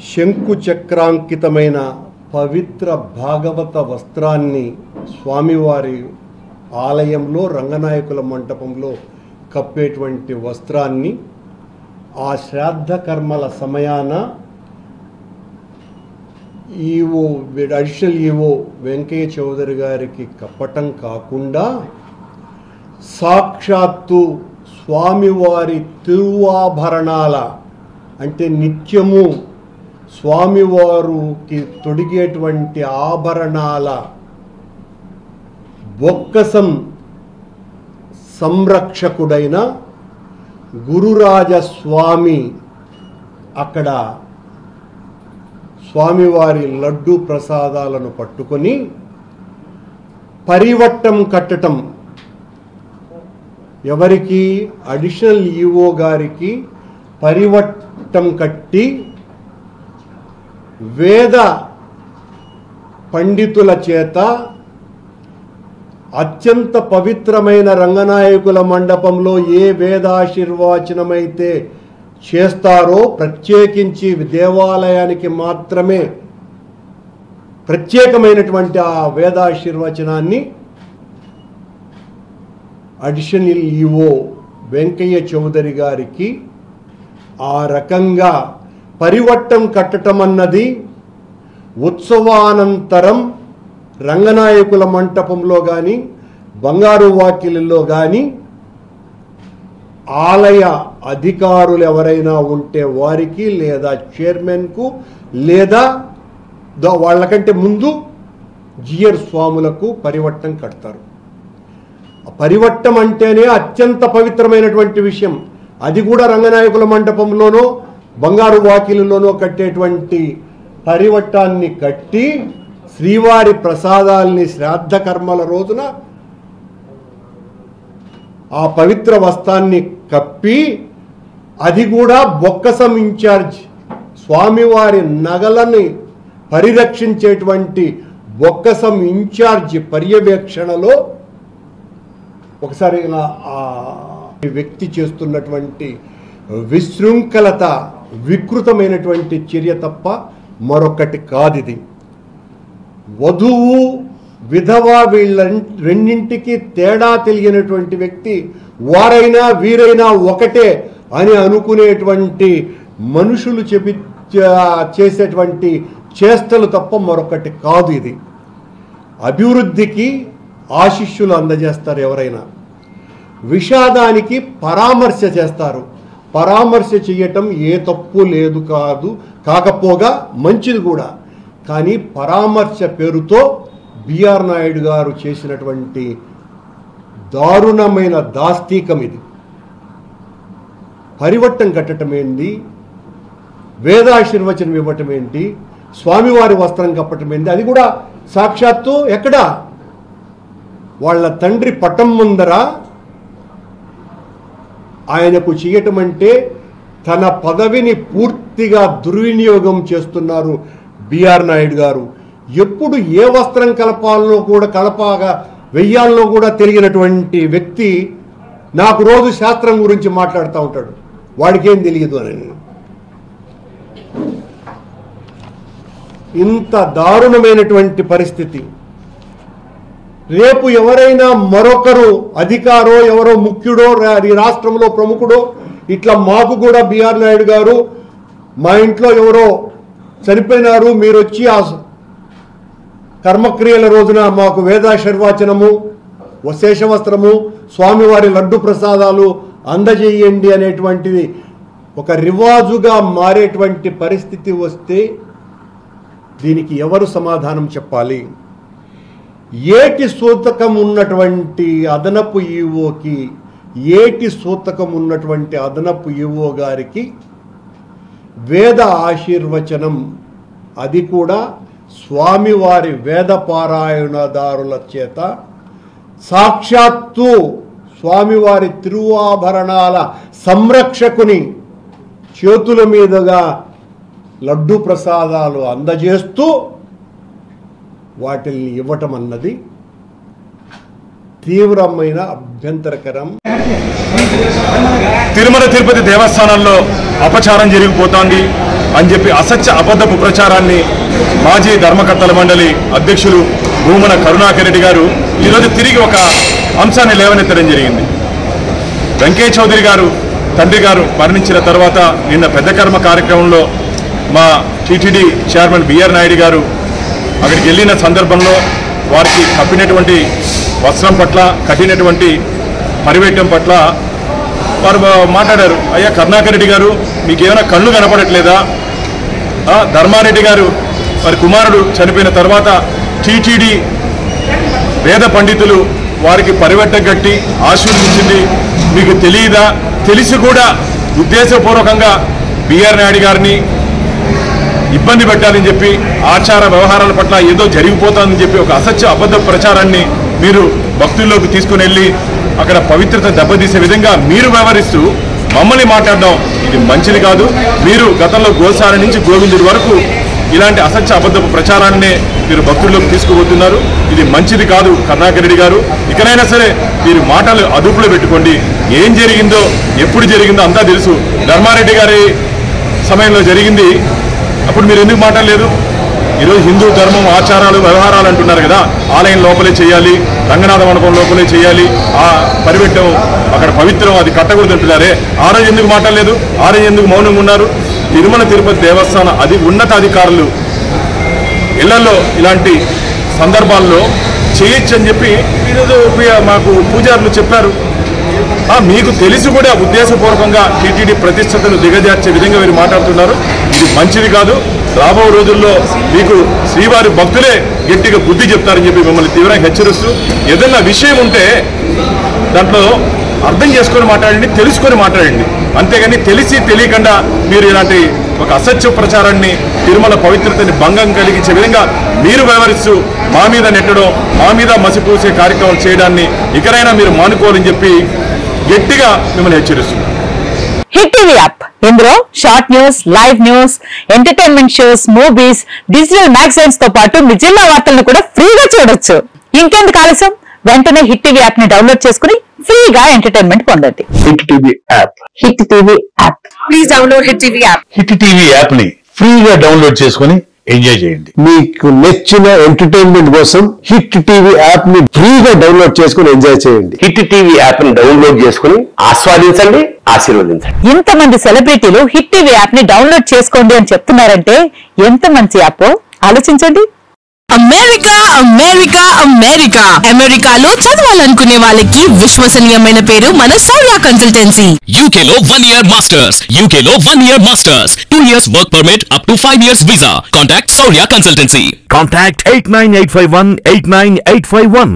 శంకు చక్రాంకితమైన పవిత్ర భాగవత వస్త్రాన్ని స్వామివారి ఆలయంలో రంగనాయకుల మంటపంలో కప్పేటువంటి వస్త్రాన్ని ఆ శ్రాద్ధ కర్మల సమయాన EO additional EO Venkaiah Chowdary గారికి కప్పటం కాకుండా సాక్షాత్తు స్వామివారి తిరువాభరణాల అంటే నిత్యము స్వామివారికి తొడిగేటువంటి ఆభరణాల బొక్కసం సంరక్షకుడైన గురురాజస్వామి అక్కడ స్వామివారి లడ్డు ప్రసాదాలను పట్టుకొని పరివట్టం కట్టటం, ఎవరికి అడిషనల్ ఈవో గారికి పరివట్టం కట్టి వేద పండితుల చేత అత్యంత పవిత్రమైన రంగనాయకుల మండపంలో ఏ వేదాశీర్వచనమైతే చేస్తారో ప్రత్యేకించి దేవాలయానికి మాత్రమే ప్రత్యేకమైనటువంటి ఆ వేదాశీర్వచనాన్ని అడిషనల్ ఈవో వెంకయ్య చౌదరి గారికి ఆ రకంగా పరివట్టం కట్టడం అన్నది ఉత్సవానంతరం రంగనాయకుల మంటపంలో కానీ బంగారు వాకిలిలో కానీ ఆలయ అధికారులు ఎవరైనా ఉంటే వారికి లేదా చైర్మన్కు లేదా వాళ్ళకంటే ముందు జియర్ స్వాములకు పరివట్టం కడతారు. పరివట్టం అంటేనే అత్యంత పవిత్రమైనటువంటి విషయం. అది కూడా రంగనాయకుల మండపంలోనో బంగారు వాకిలిలోనో కట్టేటువంటి పరివట్టాన్ని కట్టి శ్రీవారి ప్రసాదాల్ని శ్రాద్ధ కర్మల రోజున ఆ పవిత్ర వస్త్రాన్ని కప్పి, అది కూడా బొక్కసం ఇన్ఛార్జ్ స్వామివారి నగలని పరిరక్షించేటువంటి బొక్కసం ఇన్ఛార్జ్ పర్యవేక్షణలో ఒకసారి ఆ వ్యక్తి చేస్తున్నటువంటి విశృంఖలత వికృతమైనటువంటి చర్య తప్ప మరొకటి కాదు. ఇది వధువు విధవ వీళ్ళ రెండింటికి తేడా తెలియనటువంటి వ్యక్తి, వారైనా వీరైనా ఒకటే అని అనుకునేటువంటి మనుషులు చేసేటువంటి చేష్టలు తప్ప మరొకటి కాదు. ఇది అభివృద్ధికి ఆశీస్సులు అందజేస్తారు. ఎవరైనా విషాదానికి పరామర్శ చేస్తారు. పరామర్శ చేయటం ఏ తప్పు లేదు కాకపోగా మంచిది కూడా. కానీ పరామర్శ పేరుతో బిఆర్ నాయుడు గారు చేసినటువంటి దారుణమైన దాస్తీకం ఇది. పరివట్టం కట్టడం ఏంటి, వేదాశీర్వచనం ఇవ్వటం ఏంటి, స్వామివారి వస్త్రం కప్పటం ఏంటి, అది కూడా సాక్షాత్తు ఎక్కడ వాళ్ళ తండ్రి పటం ముందర ఆయనకు చేయటం అంటే తన పదవిని పూర్తిగా దుర్వినియోగం చేస్తున్నారు బిఆర్ నాయుడు గారు. ఎప్పుడు ఏ వస్త్రం కలపాగా వెయ్యాల్లో కూడా తెలియనటువంటి వ్యక్తి నాకు రోజు శాస్త్రం గురించి మాట్లాడుతూ ఉంటాడు. వాడికేం తెలియదు అని. ఇంత దారుణమైనటువంటి పరిస్థితి. రేపు ఎవరైనా మరొకరు అధికారో ఎవరో ముఖ్యుడో ఈ రాష్ట్రంలో ప్రముఖుడో ఇట్లా మాకు కూడా బిఆర్ నాయుడు గారు మా ఇంట్లో ఎవరో చనిపోయినారు, మీరు వచ్చి ఆ కర్మక్రియల రోజున మాకు వేదాశీర్వచనము శేషవస్త్రము స్వామివారి లడ్డు ప్రసాదాలు అందజేయండి అనేటువంటిది ఒక రివాజుగా మారేటువంటి పరిస్థితి వస్తే దీనికి ఎవరు సమాధానం చెప్పాలి? ఏటి సూతకం ఉన్నటువంటి అదనపు ఈవోకి, ఏటి సూతకం ఉన్నటువంటి అదనపు ఈవో గారికి వేద ఆశీర్వచనం, అది కూడా స్వామివారి వేద పారాయణదారుల చేత సాక్షాత్తు స్వామివారి తిరువాభరణాల సంరక్షకుని చేతుల మీదుగా లడ్డు ప్రసాదాలు అందజేస్తూ వాటిల్ని ఇవ్వటం అన్నది తీవ్రమైన అభ్యంతరకరం. తిరుమల తిరుపతి దేవస్థానాల్లో అపచారం జరిగిపోతోంది అని చెప్పి అసత్య అబద్ధపు ప్రచారాన్ని మాజీ ధర్మకర్తల మండలి అధ్యక్షులు భూమన కరుణాకర్ రెడ్డి గారు ఈరోజు తిరిగి ఒక అంశాన్ని లేవనెత్తడం జరిగింది. వెంకయ్య చౌదరి గారు తండ్రి గారు మరణించిన తర్వాత నిన్న పెద్ద కర్మ కార్యక్రమంలో మా టీటీడీ చైర్మన్ బిఆర్ నాయుడు గారు అక్కడికి వెళ్ళిన సందర్భంలో వారికి కప్పినటువంటి వస్త్రం పట్ల కట్టినటువంటి పరివేటం పట్ల వారు మాట్లాడారు. అయ్యా కరుణాకర్ రెడ్డి గారు, మీకేమైనా కళ్ళు కనపడట్లేదా? ధర్మారెడ్డి గారు వారి కుమారుడు చనిపోయిన తర్వాత టీటీడీ వేద పండితులు వారికి పరివేటం కట్టి ఆశీర్వదించింది, మీకు తెలియదా? తెలిసి కూడా ఉద్దేశపూర్వకంగా బిఆర్ నాయుడు గారిని ఇబ్బంది పెట్టాలని చెప్పి ఆచార వ్యవహారాల పట్ల ఏదో జరిగిపోతుందని చెప్పి ఒక అసత్య అబద్ధ ప్రచారాన్ని మీరు భక్తుల్లోకి తీసుకుని వెళ్ళి అక్కడ పవిత్రత దెబ్బతీసే విధంగా మీరు వ్యవహరిస్తూ మమ్మల్ని మాట్లాడడం ఇది మంచిది కాదు. మీరు గతంలో గోసారి నుంచి గోవిందుడి వరకు ఇలాంటి అసత్య అబద్ధపు ప్రచారాన్నే మీరు భక్తుల్లోకి తీసుకుపోతున్నారు. ఇది మంచిది కాదు. కరుణాకర్ రెడ్డి గారు, ఇకనైనా సరే మీరు మాటలు అదుపులో పెట్టుకోండి. ఏం జరిగిందో ఎప్పుడు జరిగిందో అంతా తెలుసు. ధర్మారెడ్డి గారి సమయంలో జరిగింది, అప్పుడు మీరు ఎందుకు మాట్లాడలేదు? ఈరోజు హిందూ ధర్మం ఆచారాలు వ్యవహారాలు అంటున్నారు కదా, ఆలయం లోపలే చేయాలి, రంగనాథ మండపం లోపలే చేయాలి, ఆ పరివెట్టం అక్కడ పవిత్రం, అది కట్టకూడదు అంటున్నారే. ఆ రోజు ఎందుకు మాట్లాడలేదు? ఆ రోజు ఎందుకు మౌనంగా ఉన్నారు? తిరుమల తిరుపతి దేవస్థాన ఉన్నత అధికారులు ఇళ్లలో ఇలాంటి సందర్భాల్లో చేయొచ్చు అని చెప్పి ఈరోజు మాకు పూజారులు చెప్పారు. మీకు తెలిసి కూడా ఉద్దేశపూర్వకంగా టీటీడీ ప్రతిష్టతను దిగజార్చే విధంగా మీరు మాట్లాడుతున్నారు. ఇది మంచిది కాదు. రాబో రోజుల్లో మీకు శ్రీవారి భక్తులే గట్టిగా బుద్ధి చెప్తారని చెప్పి మిమ్మల్ని తీవ్రంగా హెచ్చరిస్తూ, ఏదైనా విషయం ఉంటే దాంట్లో అర్థం చేసుకొని మాట్లాడండి, తెలుసుకొని మాట్లాడండి. అంతేగాని తెలిసి తెలియకుండా మీరు ఇలాంటి ఒక అసత్య ప్రచారాన్ని తిరుమల పవిత్రతని భంగం కలిగించే విధంగా మీరు వ్యవహరిస్తూ మా మీద నెట్టడం, మా మీద మసిపూసే కార్యక్రమం చేయడాన్ని ఇకనైనా మీరు మానుకోవాలని చెప్పి గట్టిగా మిమ్మల్ని హెచ్చరిస్తున్నారు. హిట్ టీవీ యాప్, ఇందులో short news, live news, entertainment shows, movies, digital magazines తో పాటు మీ జిల్లా వార్తలను కూడా ఫ్రీగా చూడొచ్చు. ఇంకెందుకు ఆలస్యం, వెంటనే హిట్ టీవీ యాప్ ని డౌన్లోడ్ చేసుకుని ఫ్రీగా ఎంటర్టైన్మెంట్ పొందండి. Hit TV app, hit TV app, please download hit TV app. Hit TV app ని ఫ్రీగా డౌన్లోడ్ చేసుకుని ఎంజాయ్ చేయండి. మీకు నచ్చిన ఎంటర్టైన్మెంట్ కోసం హిట్ టీవీ యాప్ ని ఫ్రీగా డౌన్లోడ్ చేసుకుని ఎంజాయ్ చేయండి. హిట్ టీవీ యాప్ ని డౌన్లోడ్ చేసుకుని ఆస్వాదించండి, ఆశీర్వదించండి. ఇంతమంది సెలబ్రిటీలు హిట్ టీవీ యాప్ ని డౌన్లోడ్ చేసుకోండి అని చెప్తున్నారంటే ఎంత మంచి యాప్ ఆలోచించండి. అమెరికా అమెరికా అమెరికా అమెరికాలో చదవాలనుకునే వాళ్ళకి విశ్వసనీయమైన పేరు మన సౌర్య కన్సల్టెన్సీ. UK లో 1 year masters, UK లో 1 year masters, 2 years work permit up to 5 years visa. Contact Saurya Consultancy. Contact 89851 89851.